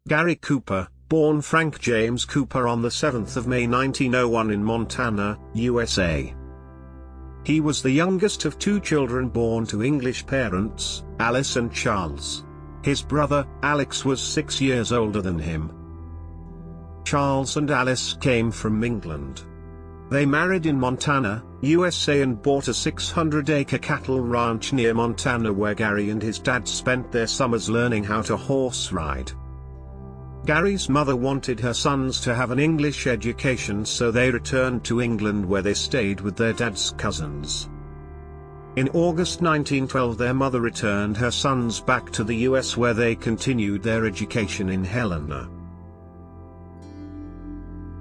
Gary Cooper, born Frank James Cooper on the 7th of May 1901 in Montana, USA. He was the youngest of two children born to English parents, Alice and Charles. His brother, Alex, was 6 years older than him. Charles and Alice came from England. They married in Montana, USA and bought a 600-acre cattle ranch near Montana where Gary and his dad spent their summers learning how to horse ride. Gary's mother wanted her sons to have an English education, so they returned to England where they stayed with their dad's cousins. In August 1912 their mother returned her sons back to the US where they continued their education in Helena.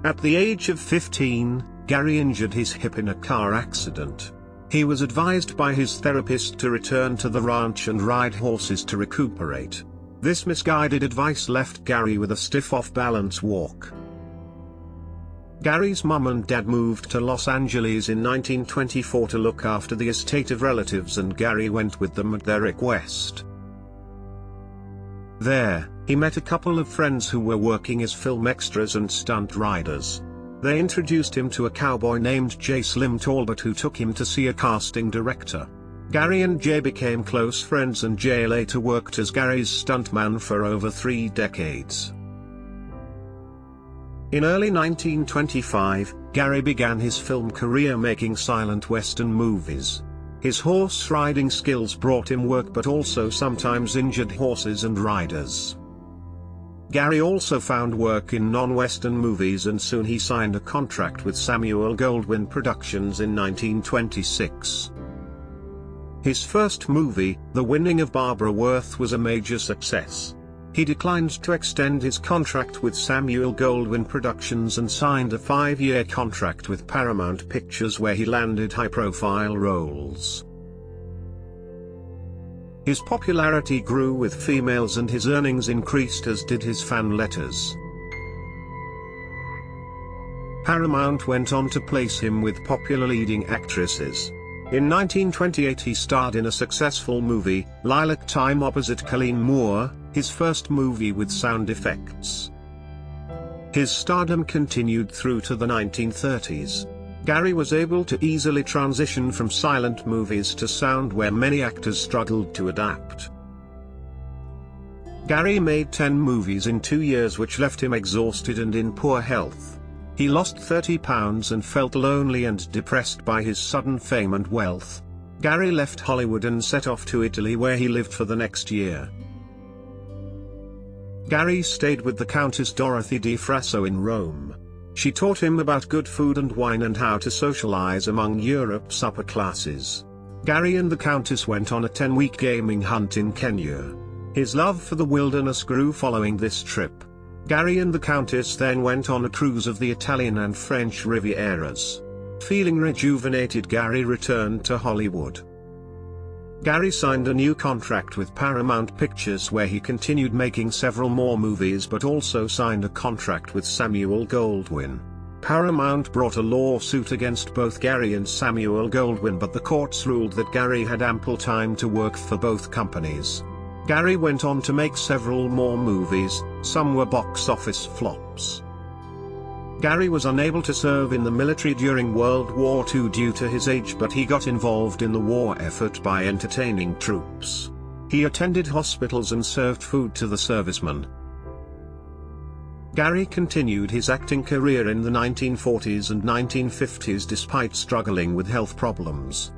At the age of 15, Gary injured his hip in a car accident. He was advised by his therapist to return to the ranch and ride horses to recuperate. This misguided advice left Gary with a stiff off-balance walk. Gary's mum and dad moved to Los Angeles in 1924 to look after the estate of relatives, and Gary went with them at their request. There, he met a couple of friends who were working as film extras and stunt riders. They introduced him to a cowboy named Jay Slim Talbot who took him to see a casting director. Gary and Jay became close friends, and Jay later worked as Gary's stuntman for over 3 decades. In early 1925, Gary began his film career making silent western movies. His horse riding skills brought him work but also sometimes injured horses and riders. Gary also found work in non-western movies, and soon he signed a contract with Samuel Goldwyn Productions in 1926. His first movie, The Winning of Barbara Worth, was a major success. He declined to extend his contract with Samuel Goldwyn Productions and signed a 5-year contract with Paramount Pictures where he landed high-profile roles. His popularity grew with females and his earnings increased, as did his fan letters. Paramount went on to place him with popular leading actresses. In 1928 he starred in a successful movie, Lilac Time, opposite Colleen Moore, his first movie with sound effects. His stardom continued through to the 1930s. Gary was able to easily transition from silent movies to sound where many actors struggled to adapt. Gary made 10 movies in 2 years which left him exhausted and in poor health. He lost 30 pounds and felt lonely and depressed by his sudden fame and wealth. Gary left Hollywood and set off to Italy where he lived for the next year. Gary stayed with the Countess Dorothy di Frasso in Rome. She taught him about good food and wine and how to socialize among Europe's upper classes. Gary and the Countess went on a 10-week gaming hunt in Kenya. His love for the wilderness grew following this trip. Gary and the Countess then went on a cruise of the Italian and French Rivieras. Feeling rejuvenated, Gary returned to Hollywood. Gary signed a new contract with Paramount Pictures where he continued making several more movies but also signed a contract with Samuel Goldwyn. Paramount brought a lawsuit against both Gary and Samuel Goldwyn, but the courts ruled that Gary had ample time to work for both companies. Gary went on to make several more movies, some were box office flops. Gary was unable to serve in the military during World War II due to his age, but he got involved in the war effort by entertaining troops. He attended hospitals and served food to the servicemen. Gary continued his acting career in the 1940s and 1950s despite struggling with health problems.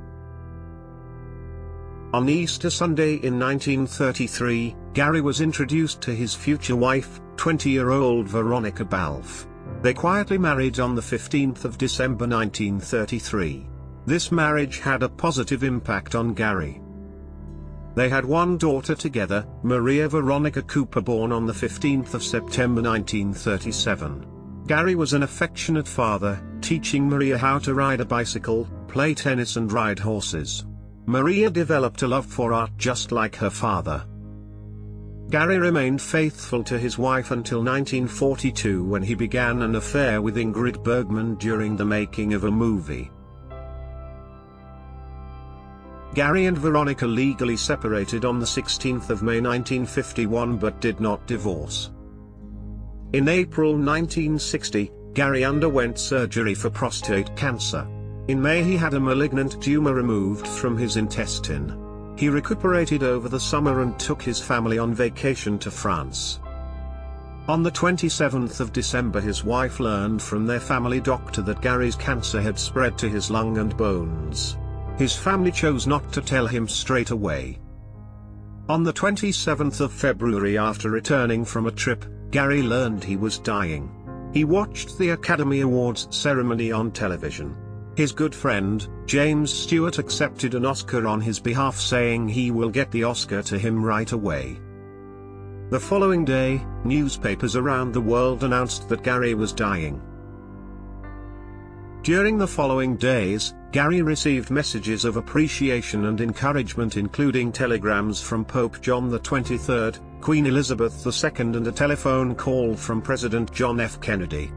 On Easter Sunday in 1933, Gary was introduced to his future wife, 20-year-old Veronica Balfe. They quietly married on the 15th of December 1933. This marriage had a positive impact on Gary. They had one daughter together, Maria Veronica Cooper, born on the 15th of September 1937. Gary was an affectionate father, teaching Maria how to ride a bicycle, play tennis and ride horses. Maria developed a love for art just like her father. Gary remained faithful to his wife until 1942 when he began an affair with Ingrid Bergman during the making of a movie. Gary and Veronica legally separated on the 16th of May 1951 but did not divorce. In April 1960, Gary underwent surgery for prostate cancer. In May he had a malignant tumor removed from his intestine. He recuperated over the summer and took his family on vacation to France. On the 27th of December his wife learned from their family doctor that Gary's cancer had spread to his lung and bones. His family chose not to tell him straight away. On the 27th of February, after returning from a trip, Gary learned he was dying. He watched the Academy Awards ceremony on television. His good friend, James Stewart, accepted an Oscar on his behalf, saying he will get the Oscar to him right away. The following day, newspapers around the world announced that Gary was dying. During the following days, Gary received messages of appreciation and encouragement, including telegrams from Pope John XXIII, Queen Elizabeth II, and a telephone call from President John F. Kennedy.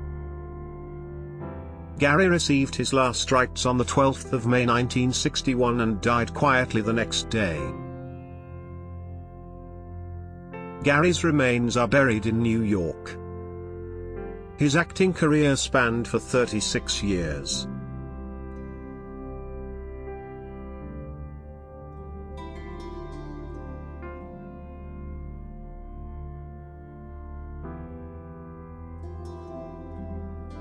Gary received his last rites on the 12th of May 1961 and died quietly the next day. Gary's remains are buried in New York. His acting career spanned for 36 years.